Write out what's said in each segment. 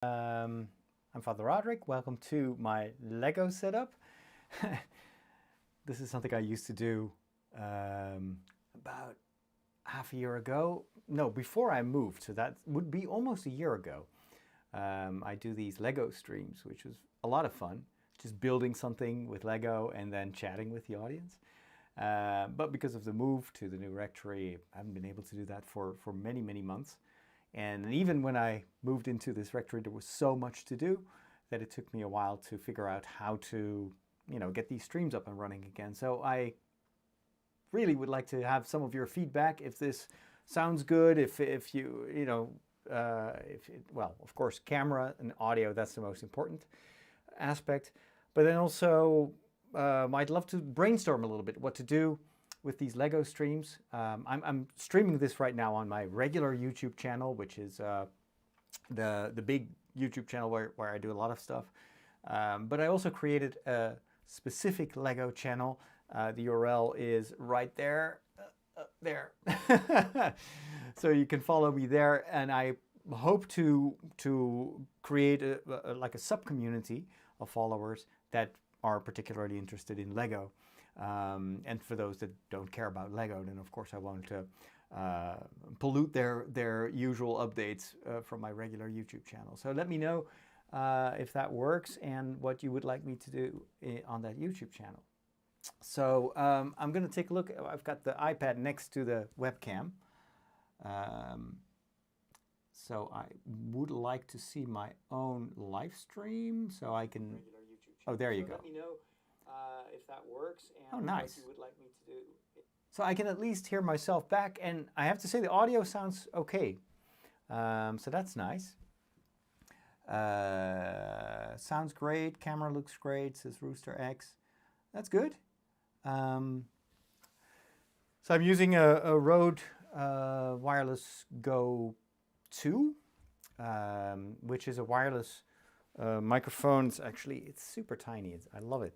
I'm Father Roderick. Welcome to my Lego setup. This is something I used to do about half a year ago. No, before I moved, so that would be almost a year ago. I do these Lego streams, which was a lot of fun, just building something with Lego and then chatting with the audience. But because of the move to the new rectory, I haven't been able to do that for many, many months. And even when I moved into this rectory, there was so much to do that it took me a while to figure out how to, get these streams up and running again. So I really would like to have some of your feedback if this sounds good, if you, well, of course, camera and audio, that's the most important aspect. But then also, I'd love to brainstorm a little bit what to do with these Lego streams. I'm streaming this right now on my regular YouTube channel, which is the big YouTube channel where I do a lot of stuff. But I also created a specific Lego channel. The URL is right there. There. So you can follow me there, and I hope to create like a sub-community of followers that are particularly interested in Lego. And for those that don't care about Lego, then of course I won't pollute their usual updates from my regular YouTube channel. So let me know if that works and what you would like me to do on that YouTube channel. So I'm going to take a look. I've got the iPad next to the webcam. So I would like to see my own live stream, so I can. Oh, there you go. Let me know if that works and what you would like me to do. So I can at least hear myself back, and I have to say the audio sounds okay. So that's nice. Sounds great. Camera looks great. Says Rooster X. That's good. So I'm using a Rode Wireless Go 2, which is a wireless microphone. It's super tiny. I love it.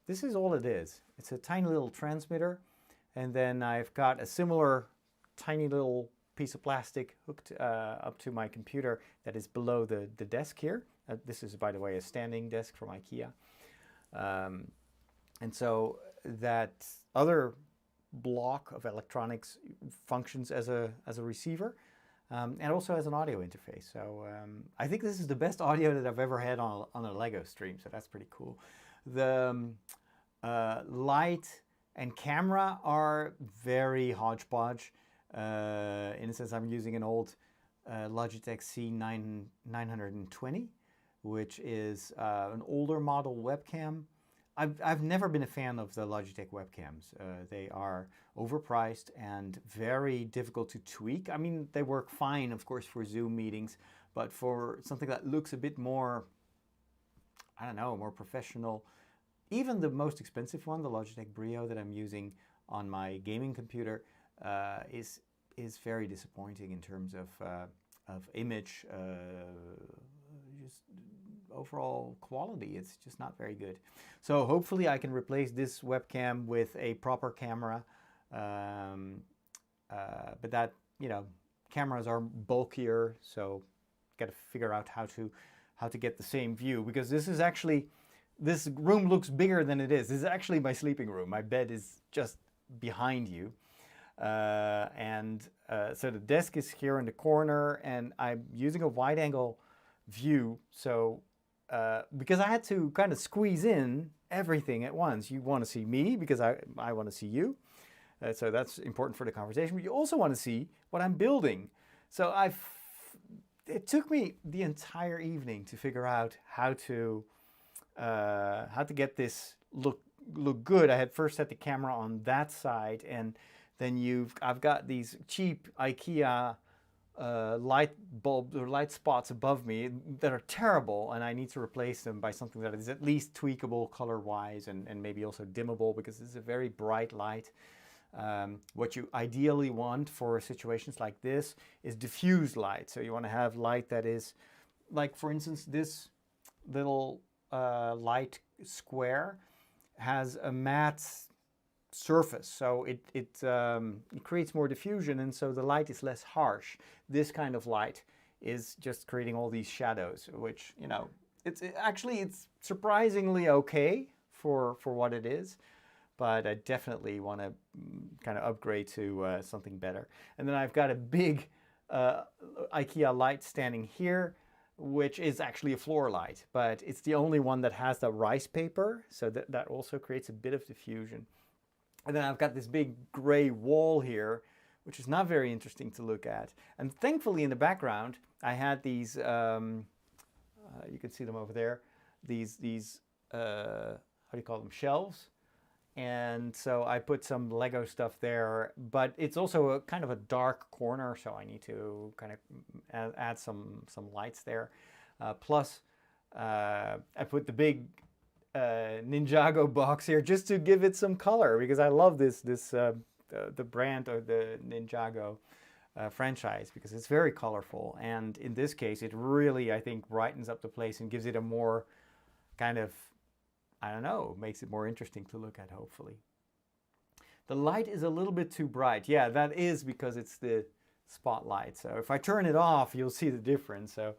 This is all it is. It's a tiny little transmitter, and then I've got a similar tiny little piece of plastic hooked up to my computer that is below the desk here. This is, by the way, a standing desk from IKEA. And so that other block of electronics functions as a receiver and also as an audio interface. So I think this is the best audio that I've ever had on a Lego stream, so that's pretty cool. The light and camera are very hodgepodge. In a sense, I'm using an old Logitech C920, which is an older model webcam. I've never been a fan of the Logitech webcams. They are overpriced and very difficult to tweak. I mean, they work fine, of course, for Zoom meetings, but for something that looks a bit more, I don't know, more professional, even the most expensive one, the Logitech Brio that I'm using on my gaming computer, is very disappointing in terms of image, just overall quality. It's just not very good. So hopefully I can replace this webcam with a proper camera. But that, cameras are bulkier, so got to figure out how to get the same view, because this room looks bigger than it is. This is actually my sleeping room. My bed is just behind you. So the desk is here in the corner, and I'm using a wide angle view. So because I had to kind of squeeze in everything at once. You want to see me because I want to see you. So that's important for the conversation. But you also want to see what I'm building. So it took me the entire evening to figure out how to get this look good. I first had the camera on that side, and then I've got these cheap IKEA light bulbs or light spots above me that are terrible, and I need to replace them by something that is at least tweakable color-wise and maybe also dimmable, because this is a very bright light. What you ideally want for situations like this is diffused light. So you want to have light that is, like for instance, this little light square has a matte surface, so it creates more diffusion, and so the light is less harsh. This kind of light is just creating all these shadows, which, you know, it's surprisingly okay for what it is, but I definitely want to kind of upgrade to something better. And then I've got a big IKEA light standing here, which is actually a floor light, but it's the only one that has the rice paper, so that also creates a bit of diffusion. And then I've got this big gray wall here, which is not very interesting to look at. And thankfully in the background, I had these, you can see them over there, these how do you call them, shelves. And so I put some Lego stuff there, but it's also a kind of a dark corner, so I need to kind of add some lights there. Plus, I put the big Ninjago box here just to give it some color, because I love the brand or the Ninjago franchise, because it's very colorful. And in this case, it really, I think, brightens up the place and gives it a more kind of, I don't know, makes it more interesting to look at, hopefully. The light is a little bit too bright. Yeah, that is because it's the spotlight. So if I turn it off, you'll see the difference. So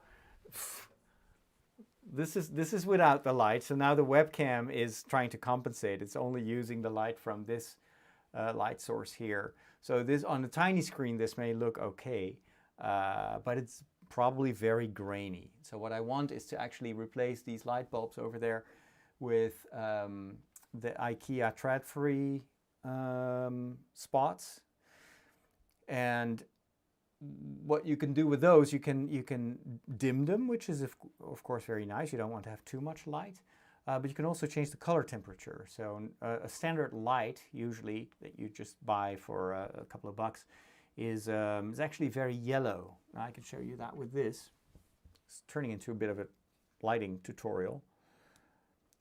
this is without the light. So now the webcam is trying to compensate. It's only using the light from this light source here. So this, on a tiny screen, this may look okay, but it's probably very grainy. So what I want is to actually replace these light bulbs over there with the IKEA thread-free spots. And what you can do with those, you can dim them, which is of course very nice. You don't want to have too much light, but you can also change the color temperature. So a standard light, usually that you just buy for a couple of bucks, is actually very yellow. I can show you that with this. It's turning into a bit of a lighting tutorial.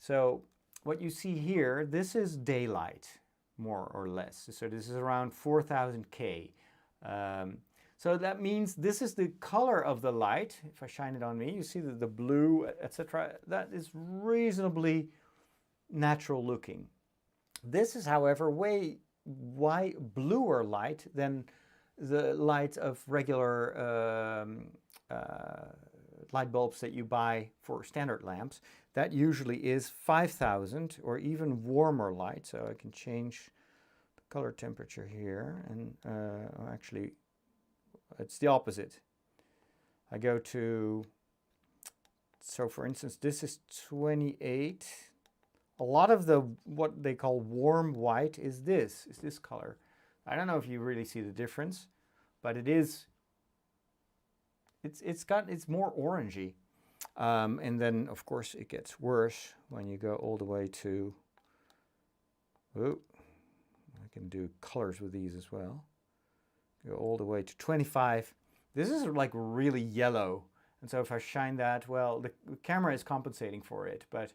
So what you see here, this is daylight, more or less. So this is around 4000 K. So that means this is the color of the light. If I shine it on me, you see the blue, etc. That is reasonably natural looking. This is, however, way bluer light than the light of regular light bulbs that you buy for standard lamps. That usually is 5000 or even warmer light. So I can change the color temperature here, and actually it's the opposite. I go to, so for instance, this is 28. A lot of the, what they call warm white is this color. I don't know if you really see the difference, but it is, it's more orangey. And then of course it gets worse when you go all the way to, oh, I can do colors with these as well. Go all the way to 25. This is like really yellow. And so if I shine that, well, the camera is compensating for it, but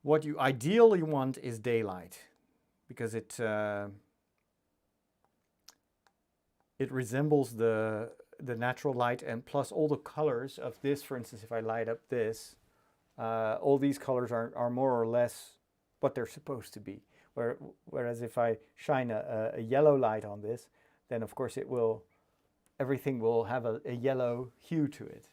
what you ideally want is daylight, because it resembles the natural light, and plus all the colors of this, for instance, if I light up this, all these colors are more or less what they're supposed to be. Whereas if I shine a yellow light on this, then of course everything will have a yellow hue to it.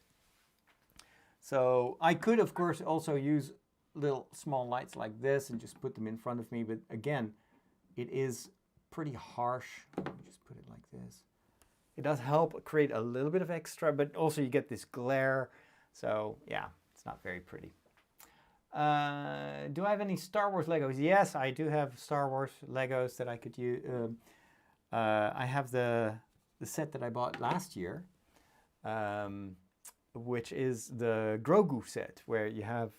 So I could of course also use little small lights like this and just put them in front of me, but again, it is pretty harsh. Let me just put it like this. It does help create a little bit of extra, but also you get this glare. So yeah, it's not very pretty. Do I have any Star Wars Legos? Yes, I do have Star Wars Legos that I could use. I have the set that I bought last year, which is the Grogu set, where you have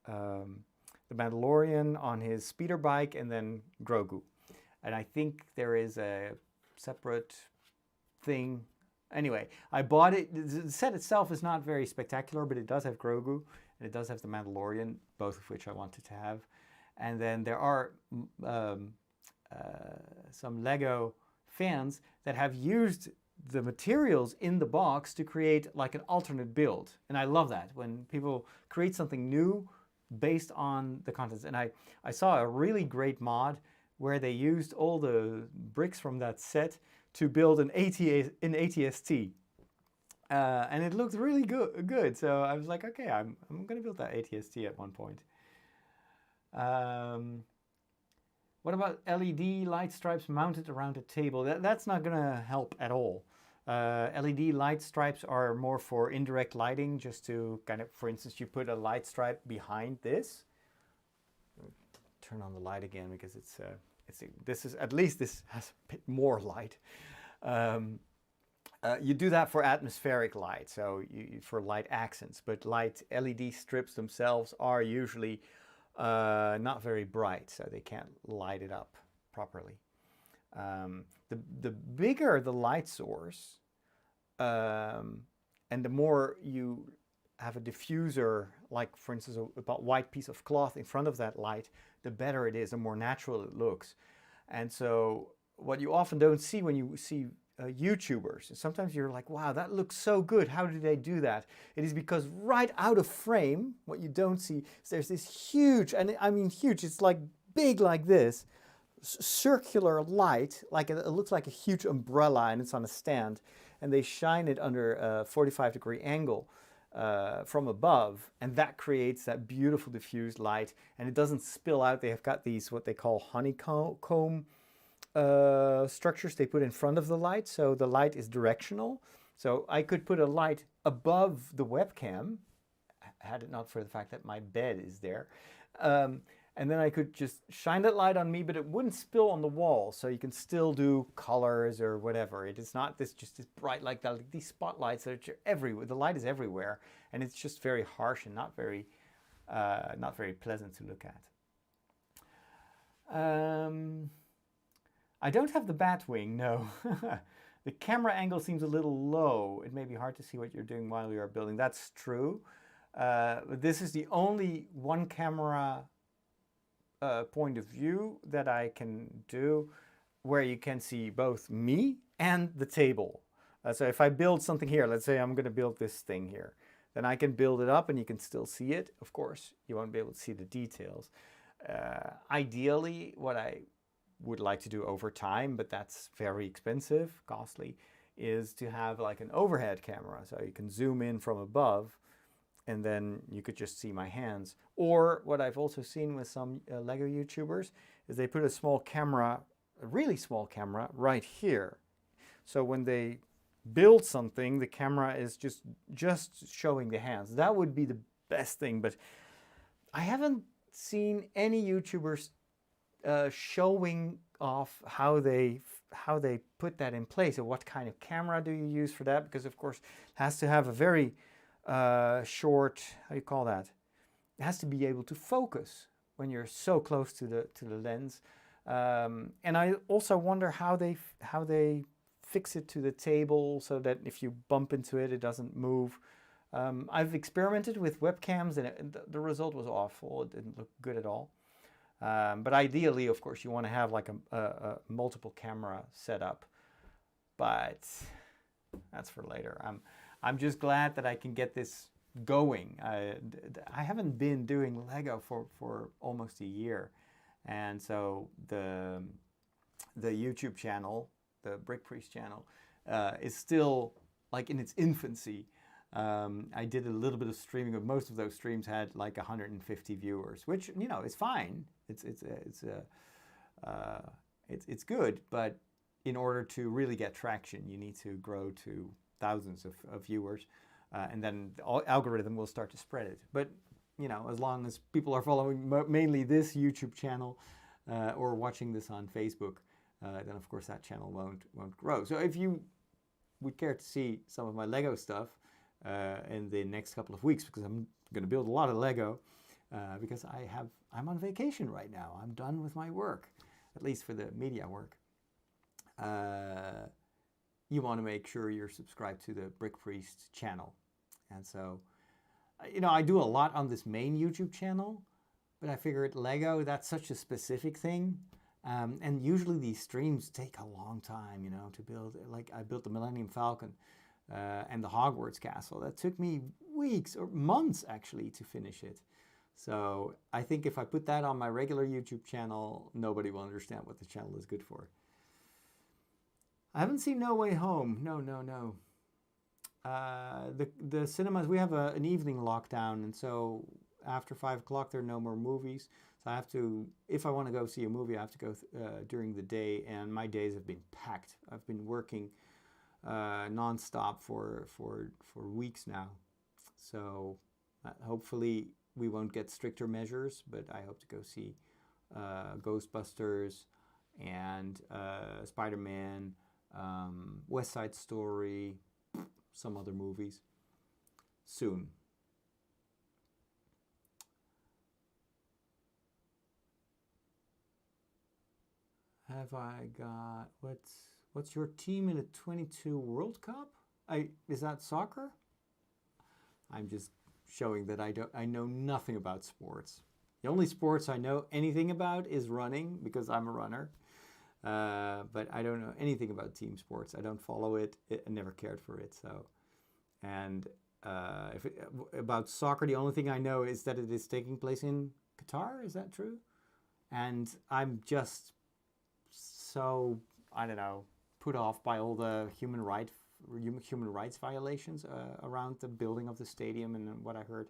the Mandalorian on his speeder bike and then Grogu. And I think there is a separate thing. Anyway, I bought it. The set itself is not very spectacular, but it does have Grogu. And it does have the Mandalorian, both of which I wanted to have. And then there are some Lego fans that have used the materials in the box to create like an alternate build. And I love that, when people create something new based on the contents. And I saw a really great mod where they used all the bricks from that set to build an ATST. And it looked really good. So I was like, okay, I'm going to build that ATST at one point. What about LED light stripes mounted around a table? That's not going to help at all. LED light stripes are more for indirect lighting, just to kind of, for instance, you put a light stripe behind this. Turn on the light again because this is at least this has a bit more light. You do that for atmospheric light, so for light accents, but light LED strips themselves are usually not very bright, so they can't light it up properly. The bigger the light source, and the more you have a diffuser, like for instance a white piece of cloth in front of that light, the better it is, the more natural it looks. And so what you often don't see when you see YouTubers, sometimes you're like, wow, that looks so good, how do they do that? It is because right out of frame, what you don't see is there's this huge, and I mean huge, it's like big like this, circular light, like it looks like a huge umbrella, and it's on a stand, and they shine it under a 45-degree angle from above, and that creates that beautiful diffused light, and it doesn't spill out. They have got these what they call honeycomb structures they put in front of the light, so the light is directional. So I could put a light above the webcam, had it not for the fact that my bed is there, and then I could just shine that light on me, but it wouldn't spill on the wall, so you can still do colors or whatever. It is not just this bright like that. Like these spotlights that are everywhere. The light is everywhere, and it's just very harsh and not very pleasant to look at. I don't have the bat wing, no. The camera angle seems a little low. It may be hard to see what you're doing while you are building. That's true. But this is the only one camera point of view that I can do where you can see both me and the table. So if I build something here, let's say I'm going to build this thing here, then I can build it up and you can still see it. Of course, you won't be able to see the details. Ideally, what I would like to do over time, but that's very expensive, costly, is to have like an overhead camera. So you can zoom in from above and then you could just see my hands. Or what I've also seen with some Lego YouTubers is they put a small camera, a really small camera, right here. So when they build something, the camera is just showing the hands. That would be the best thing, but I haven't seen any YouTubers showing off how they put that in place, or what kind of camera do you use for that, because of course it has to have a very short, how do you call that? It has to be able to focus when you're so close to the lens. And I also wonder how they fix it to the table so that if you bump into it, it doesn't move. I've experimented with webcams and the result was awful. It didn't look good at all. But ideally, of course, you want to have like a multiple camera setup. But that's for later. I'm just glad that I can get this going. I haven't been doing Lego for almost a year. And so the YouTube channel, the Brick Priest channel, is still like in its infancy. I did a little bit of streaming, but most of those streams had like 150 viewers, which, you know, is fine. It's good, but in order to really get traction, you need to grow to thousands of viewers, and then the algorithm will start to spread it. But, you know, as long as people are following mainly this YouTube channel or watching this on Facebook, then of course that channel won't grow. So if you would care to see some of my Lego stuff in the next couple of weeks, because I'm going to build a lot of Lego, because I'm on vacation right now. I'm done with my work, at least for the media work. You want to make sure you're subscribed to the Brick Priest channel. And so, you know, I do a lot on this main YouTube channel, but I figured Lego, that's such a specific thing. And usually these streams take a long time, you know, to build. Like I built the Millennium Falcon and the Hogwarts Castle. That took me weeks or months actually to finish it. So I think if I put that on my regular YouTube channel, nobody will understand what the channel is good for. I haven't seen No Way Home. No. the cinemas, we have an evening lockdown, and so after 5 o'clock there are no more movies. So I have to, if I want to go see a movie, I have to go during the day, and my days have been packed. I've been working nonstop for weeks now. So hopefully we won't get stricter measures, but I hope to go see Ghostbusters and Spider-Man, West Side Story, some other movies soon. Have I got what's your team in the 22 World Cup? Is that soccer? I'm just showing that I know nothing about sports. The only sports I know anything about is running because I'm a runner. But I don't know anything about team sports. I don't follow it. I never cared for it. So, and about soccer, the only thing I know is that it is taking place in Qatar. Is that true? And I'm just so, I don't know, put off by all the human rights violations around the building of the stadium and what I heard.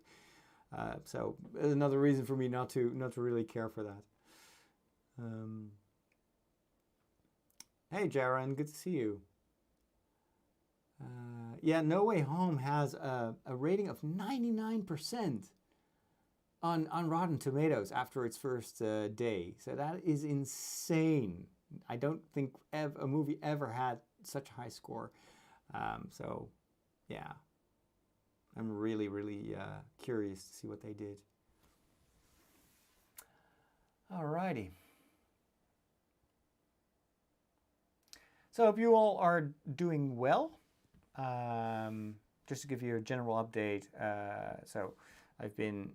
So another reason for me not to really care for that. Hey Jaron, good to see you. Yeah, No Way Home has a rating of 99% on Rotten Tomatoes after its first day. So that is insane. I don't think a movie ever had such a high score. So, yeah, I'm really, really curious to see what they did. Alrighty. So, I hope you all are doing well. Just to give you a general update, so I've been,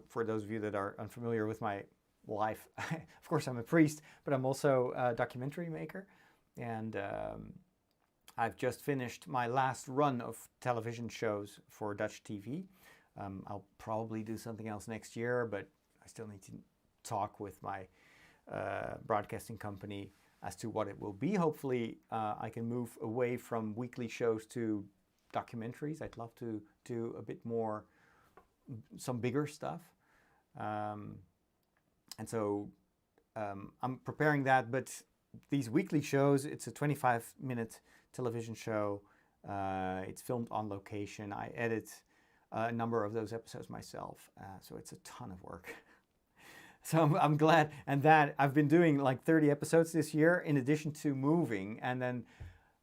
for those of you that are unfamiliar with my life, of course I'm a priest, but I'm also a documentary maker, and I've just finished my last run of television shows for Dutch TV. I'll probably do something else next year, but I still need to talk with my broadcasting company as to what it will be. Hopefully I can move away from weekly shows to documentaries. I'd love to do a bit more, some bigger stuff. And so I'm preparing that, but these weekly shows, it's a 25-minute television show. It's filmed on location. I edit a number of those episodes myself, so it's a ton of work. So I'm glad, and that I've been doing like 30 episodes this year in addition to moving. And then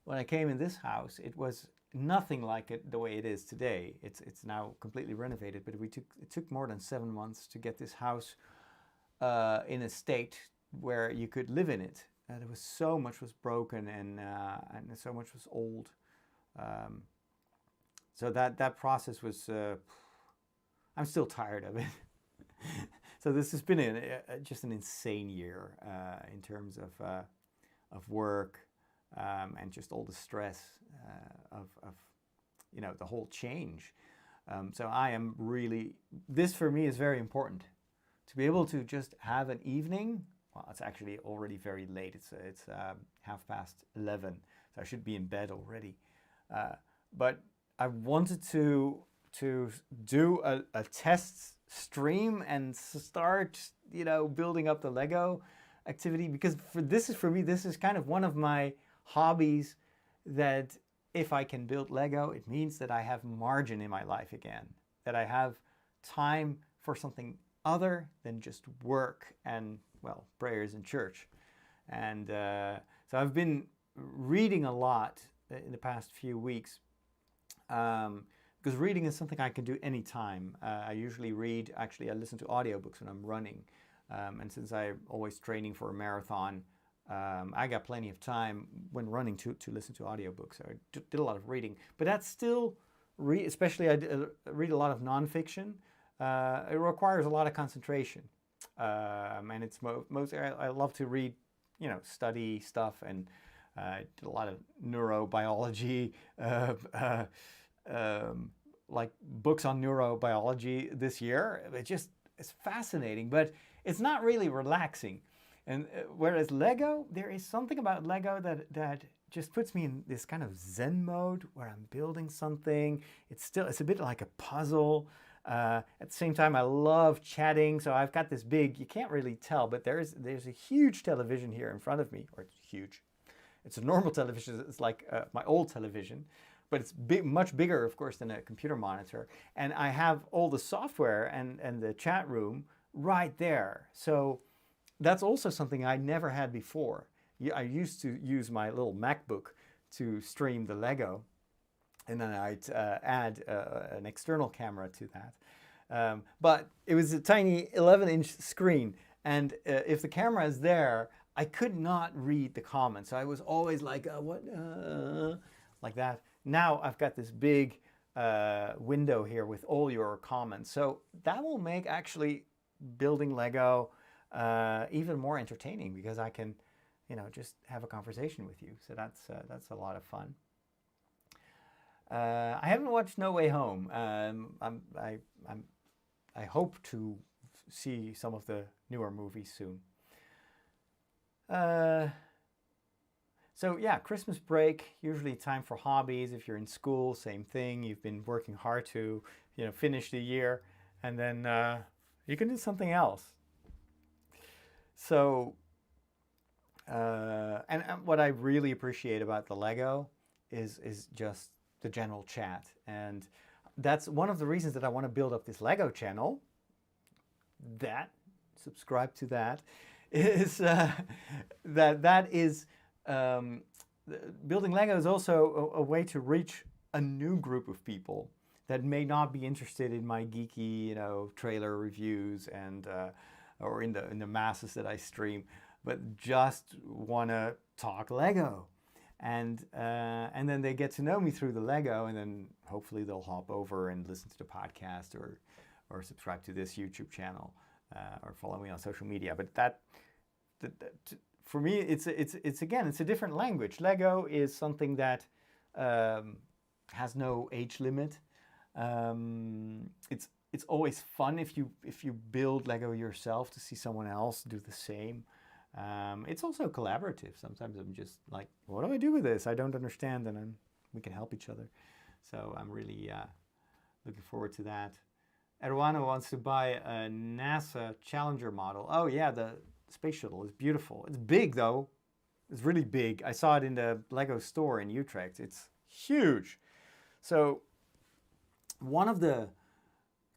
when I came in this house, it was nothing like it the way it is today. It's now completely renovated, but it took more than 7 months to get this house in a state where you could live in it. There was so much was broken and so much was old. So that process was. I'm still tired of it. So this has been just an insane year in terms of work and just all the stress of the whole change. So I am really, this for me is very important, to be able to just have an evening. Well, it's actually already very late. It's 11:30, so I should be in bed already. But I wanted to do a test stream and start, building up the Lego activity, because this is kind of one of my hobbies, that if I can build Lego, it means that I have margin in my life again, that I have time for something other than just work and, well, prayers in church. And so I've been reading a lot in the past few weeks, because reading is something I can do anytime. I usually read, actually I listen to audiobooks when I'm running. And since I'm always training for a marathon, I got plenty of time when running to listen to audiobooks. So I did a lot of reading. But that's still, especially I read a lot of nonfiction. It requires a lot of concentration. And it's mostly, I love to read, study stuff, and did a lot of neurobiology, like books on neurobiology this year. It's fascinating, but it's not really relaxing. And whereas Lego, there is something about Lego that just puts me in this kind of Zen mode where I'm building something. It's a bit like a puzzle. At the same time, I love chatting. So I've got this big, you can't really tell, but there's a huge television here in front of me, or it's huge. It's a normal television. It's like my old television, but it's big, much bigger, of course, than a computer monitor. And I have all the software and the chat room right there. So that's also something I never had before. I used to use my little MacBook to stream the Lego, and then I'd add an external camera to that. But it was a tiny 11-inch screen, and if the camera is there, I could not read the comments. So I was always like, what? Like that. Now I've got this big window here with all your comments. So that will make actually building Lego even more entertaining, because I can, just have a conversation with you. So that's a lot of fun. I haven't watched No Way Home. I hope to see some of the newer movies soon. So yeah, Christmas break, usually time for hobbies. If you're in school, same thing. You've been working hard to, finish the year, and then you can do something else. So, and what I really appreciate about the Lego is just the general chat. And that's one of the reasons that I want to build up this Lego channel. Subscribe to that, is that is building Lego is also a way to reach a new group of people that may not be interested in my geeky, trailer reviews and or in the masses that I stream, but just want to talk Lego. And then they get to know me through the Lego, and then hopefully they'll hop over and listen to the podcast or subscribe to this YouTube channel or follow me on social media. But that for me, it's a different language. Lego is something that has no age limit. It's always fun if you build Lego yourself to see someone else do the same. It's also collaborative. Sometimes I'm just like, what do I do with this? I don't understand, and we can help each other. So I'm really looking forward to that. Erwano wants to buy a NASA Challenger model. Oh yeah, the space shuttle is beautiful. It's big though. It's really big. I saw it in the Lego store in Utrecht. It's huge. So one of the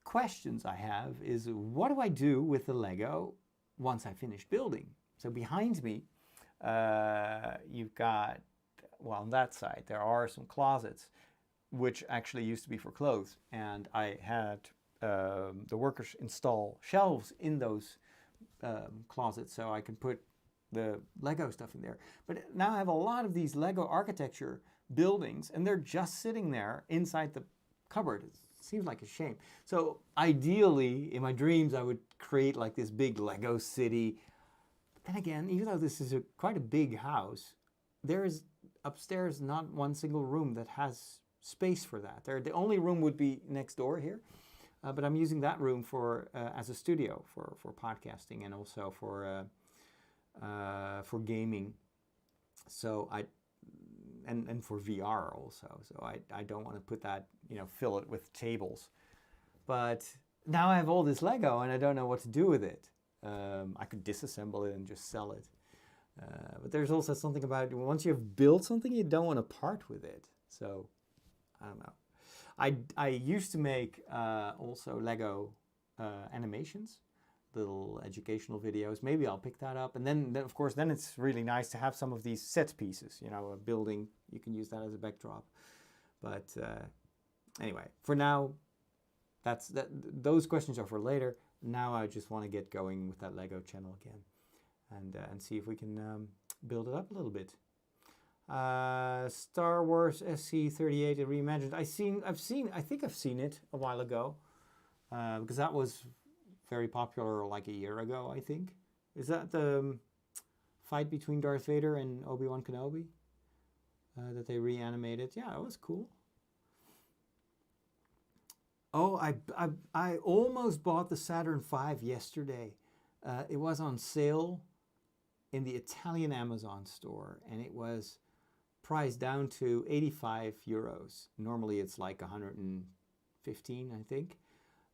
questions I have is, what do I do with the Lego once I finish building? So behind me, you've got, well, on that side, there are some closets, which actually used to be for clothes. And I had the workers install shelves in those closets so I can put the Lego stuff in there. But now I have a lot of these Lego architecture buildings, and they're just sitting there inside the cupboard. It seems like a shame. So ideally, in my dreams, I would create like this big Lego city. Then again, even though this is quite a big house, there is upstairs not one single room that has space for that. The only room would be next door here, but I'm using that room for as a studio for podcasting and also for gaming. So and for VR also. So I don't want to put that, fill it with tables. But now I have all this Lego and I don't know what to do with it. I could disassemble it and just sell it. But there's also something about once you have built something, you don't want to part with it. So I don't know. I used to make also Lego animations, little educational videos. Maybe I'll pick that up. And then of course, then it's really nice to have some of these set pieces, a building. You can use that as a backdrop. But anyway, for now, those questions are for later. Now I just want to get going with that Lego channel again and see if we can build it up a little bit. Star Wars SC-38 reimagined. I think I've seen it a while ago because that was very popular like a year ago, I think. Is that the fight between Darth Vader and Obi-Wan Kenobi that they reanimated? Yeah, it was cool. Oh, I almost bought the Saturn V yesterday. It was on sale in the Italian Amazon store, and it was price down to 85 euros. Normally it's like 115, I think.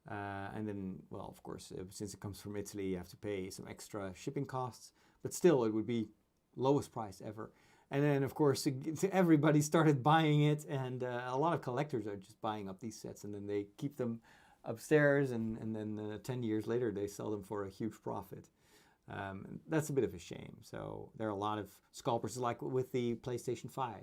And then, well, of course, since it comes from Italy, you have to pay some extra shipping costs. But still, it would be lowest price ever. And then, of course, everybody started buying it, and a lot of collectors are just buying up these sets, and then they keep them upstairs, and then 10 years later, they sell them for a huge profit. That's a bit of a shame. So there are a lot of scalpers, like with the PlayStation 5.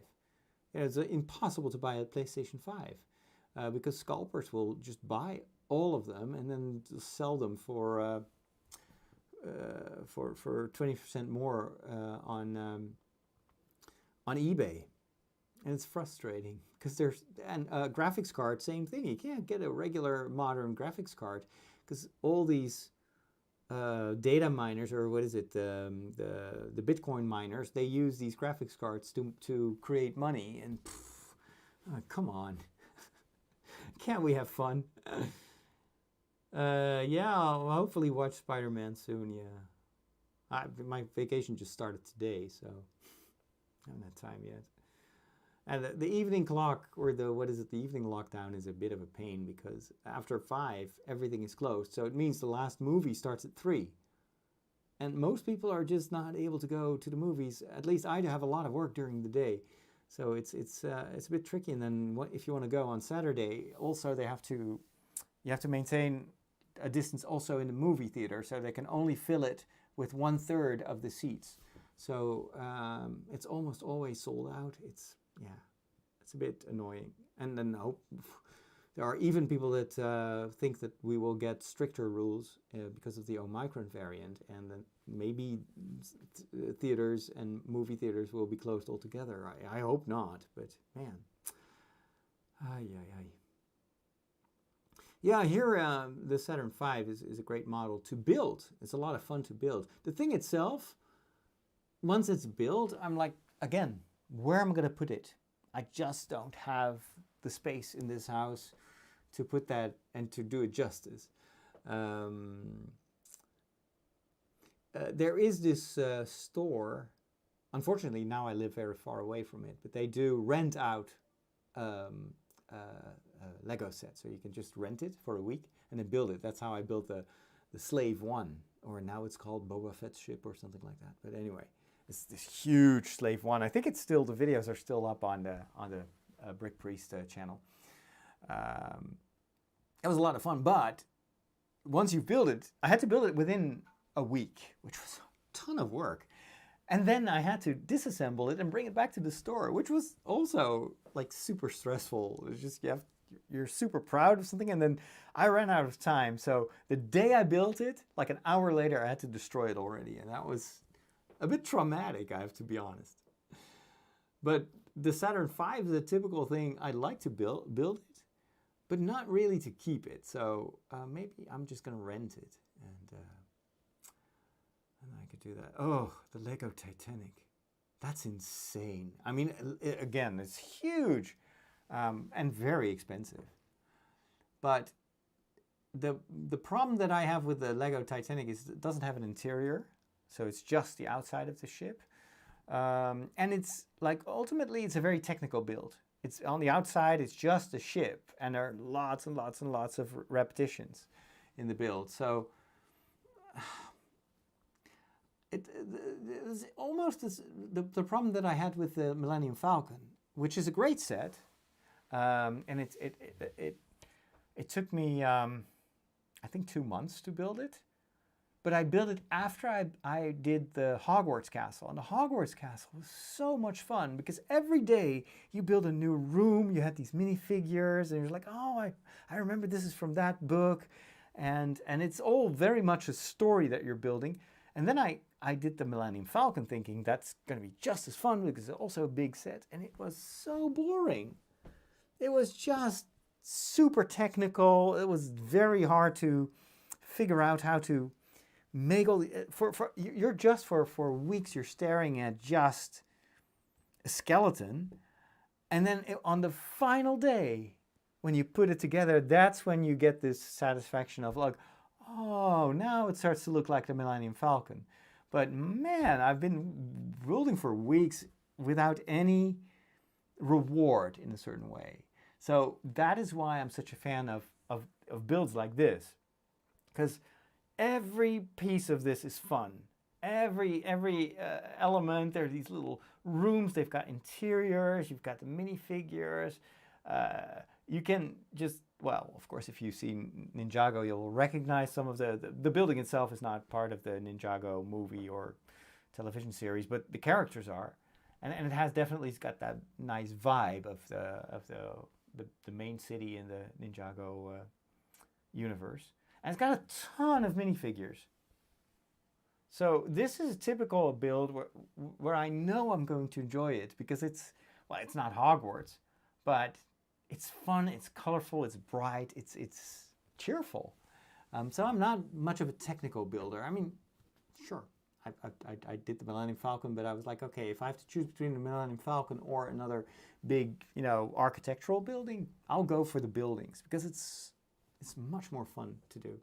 It's impossible to buy a PlayStation 5 because scalpers will just buy all of them and then sell them for 20% more on eBay. And it's frustrating because there's graphics card, same thing. You can't get a regular modern graphics card because all these data miners, or what is it, the Bitcoin miners, they use these graphics cards to create money. And come on, can't we have fun? Yeah, I'll hopefully watch Spider-Man soon. Yeah, my vacation just started today, so I haven't had time yet. And the evening clock, or the evening lockdown is a bit of a pain because after 5, everything is closed. So it means the last movie starts at 3. And most people are just not able to go to the movies. At least I have a lot of work during the day. So it's a bit tricky. And then if you want to go on Saturday, also you have to maintain a distance also in the movie theater. So they can only fill it with 1/3 of the seats. So it's almost always sold out. It's a bit annoying. And then there are even people that think that we will get stricter rules because of the Omicron variant, and then maybe theaters and movie theaters will be closed altogether. I hope not, but man. Yeah, here the Saturn V is a great model to build. It's a lot of fun to build. The thing itself, once it's built, I'm like, again, where am I going to put it? I just don't have the space in this house to put that and to do it justice. There is this store. Unfortunately, now I live very far away from it, but they do rent out Lego sets. So you can just rent it for a week and then build it. That's how I built the Slave One, or now it's called Boba Fett's ship or something like that. But anyway. It's this huge Slave One. I think it's still, the videos are still up on the Brick Priest channel. It was a lot of fun, but once you build it, I had to build it within a week, which was a ton of work. And then I had to disassemble it and bring it back to the store, which was also like super stressful. It's just, you're super proud of something, and then I ran out of time. So the day I built it, like an hour later, I had to destroy it already. And that was a bit traumatic, I have to be honest. But the Saturn V is a typical thing I'd like to build it, but not really to keep it. So maybe I'm just going to rent it, and I could do that. Oh, the Lego Titanic. That's insane. I mean, again, it's huge and very expensive. But the problem that I have with the Lego Titanic is it doesn't have an interior. So it's just the outside of the ship. And it's like, ultimately, it's a very technical build. It's on the outside, it's just a ship. And there are lots and lots and lots of repetitions in the build. So it's almost the problem that I had with the Millennium Falcon, which is a great set. And it took me, I think, 2 months to build it. But I built it after I did the Hogwarts Castle. And the Hogwarts Castle was so much fun because every day you build a new room, you had these minifigures, and you're like, oh, I remember this is from that book. And it's all very much a story that you're building. And then I did the Millennium Falcon thinking that's going to be just as fun because it's also a big set. And it was so boring. It was just super technical. It was very hard to figure out how to make all you're just for weeks you're staring at just a skeleton, and then on the final day when you put it together, that's when you get this satisfaction of like, oh, now it starts to look like the Millennium Falcon. But man, I've been building for weeks without any reward in a certain way. So that is why I'm such a fan of builds like this, because every piece of this is fun. Every element, there are these little rooms, they've got interiors, you've got the minifigures. You can just, well, of course, if you've seen Ninjago, you'll recognize some of the building itself is not part of the Ninjago movie or television series, but the characters are. And it has definitely, it's got that nice vibe of the main city in the Ninjago universe. And it's got a ton of minifigures. So this is a typical build where I know I'm going to enjoy it because it's, well, it's not Hogwarts, but it's fun, it's colorful, it's bright, it's cheerful. So I'm not much of a technical builder. I mean, sure, I did the Millennium Falcon, but I was like, okay, if I have to choose between the Millennium Falcon or another big, architectural building, I'll go for the buildings because it's much more fun to do.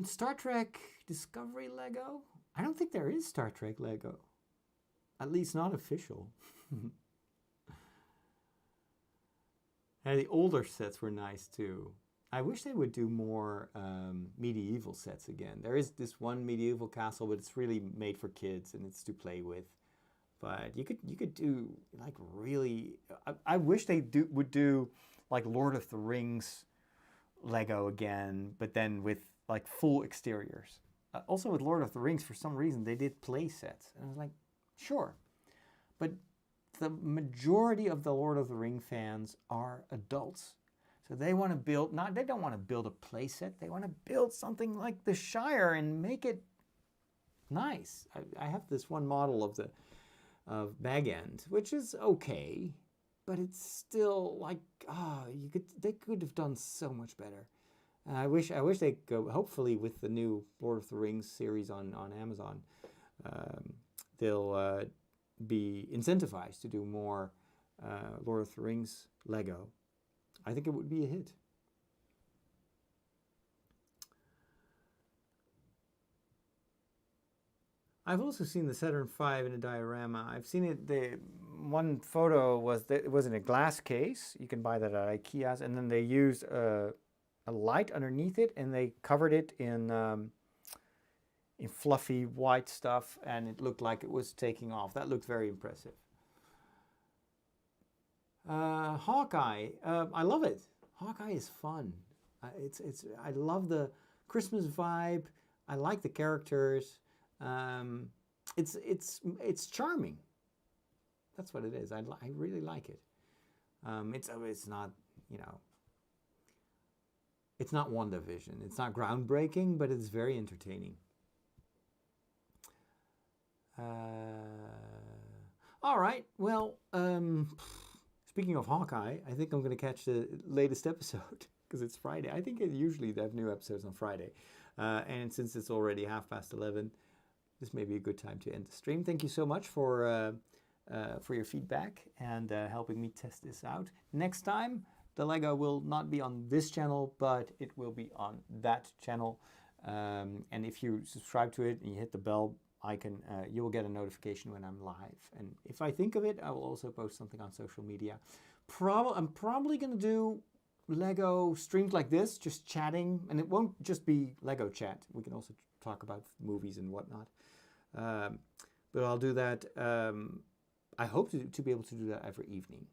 Star Trek Discovery Lego? I don't think there is Star Trek Lego. At least not official. And the older sets were nice too. I wish they would do more medieval sets again. There is this one medieval castle, but it's really made for kids and it's to play with. But you could do like really. I wish they would do like Lord of the Rings Lego again, but then with like full exteriors. Also with Lord of the Rings, for some reason, they did play sets. And I was like, sure. But the majority of the Lord of the Ring fans are adults. So they want to build, they don't want to build a play set. They want to build something like the Shire and make it nice. I have this one model of Bag End, which is okay, but it's still like, they could have done so much better. I wish they go. Hopefully, with the new Lord of the Rings series on Amazon, they'll be incentivized to do more Lord of the Rings Lego. I think it would be a hit. I've also seen the Saturn V in a diorama. I've seen it. The one photo was in a glass case. You can buy that at IKEA's, and then they used a light underneath it, and they covered it in fluffy white stuff, and it looked like it was taking off. That looked very impressive. Hawkeye, I love it. Hawkeye is fun. I love the Christmas vibe. I like the characters. It's charming. That's what it is. I really like it. It's not, it's not WandaVision. It's not groundbreaking, but it's very entertaining. All right. Well, speaking of Hawkeye, I think I'm going to catch the latest episode because it's Friday. I think usually they have new episodes on Friday. And since it's already 11:30, this may be a good time to end the stream. Thank you so much for your feedback and helping me test this out. Next time, the Lego will not be on this channel, but it will be on that channel. And if you subscribe to it and you hit the bell icon, you will get a notification when I'm live. And if I think of it, I will also post something on social media. I'm probably going to do Lego streams like this, just chatting. And it won't just be Lego chat. We can also talk about movies and whatnot. But I'll do that. I hope to be able to do that every evening.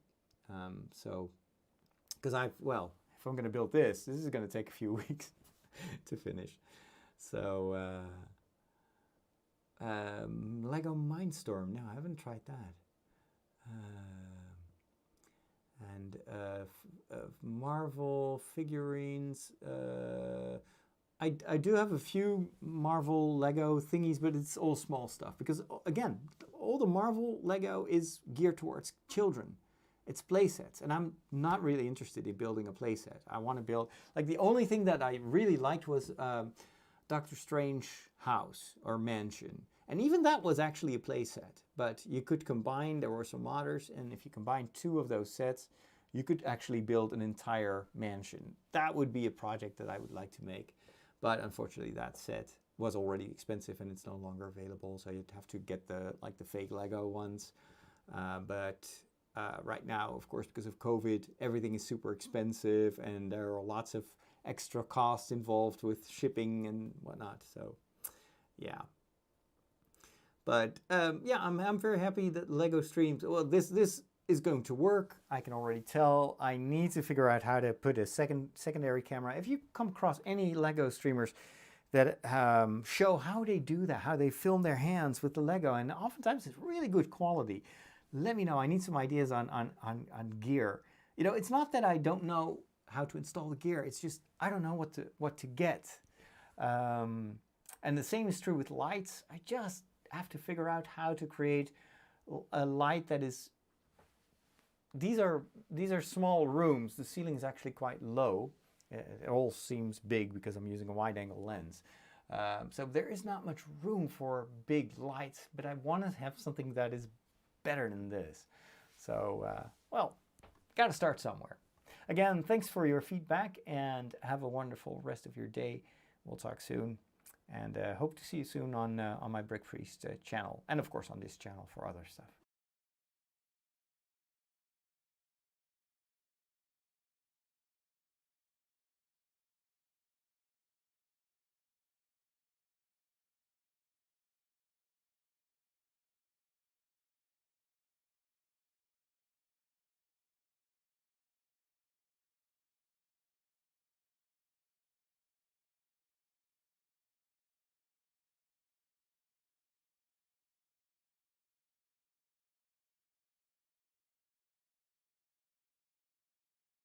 Because if I'm going to build this is going to take a few weeks to finish. So, Lego Mindstorm. No, I haven't tried that. And Marvel figurines. I do have a few Marvel Lego thingies, but it's all small stuff. Because, again, all the Marvel Lego is geared towards children. It's play sets, and I'm not really interested in building a play set. I want to build, like the only thing that I really liked was Doctor Strange house or mansion. And even that was actually a play set, but you could combine, there were some modders, and if you combine two of those sets, you could actually build an entire mansion. That would be a project that I would like to make. But unfortunately that set was already expensive and it's no longer available, so you'd have to get the fake Lego ones. But right now, of course, because of COVID, everything is super expensive and there are lots of extra costs involved with shipping and whatnot. So, yeah. But yeah, I'm very happy that Lego Streams. Well, this is going to work. I can already tell. I need to figure out how to put a secondary camera. If you come across any Lego streamers that show how they do that, how they film their hands with the Lego, and oftentimes it's really good quality, let me know. I need some ideas on gear. You know, it's not that I don't know how to install the gear. It's just I don't know what to get. And the same is true with lights. I just have to figure out how to create a light that is. These are small rooms. The ceiling is actually quite low. It all seems big because I'm using a wide-angle lens. So there is not much room for big lights, but I want to have something that is better than this. So, well, got to start somewhere. Again, thanks for your feedback and have a wonderful rest of your day. We'll talk soon and hope to see you soon on my Brick Priest channel and of course on this channel for other stuff.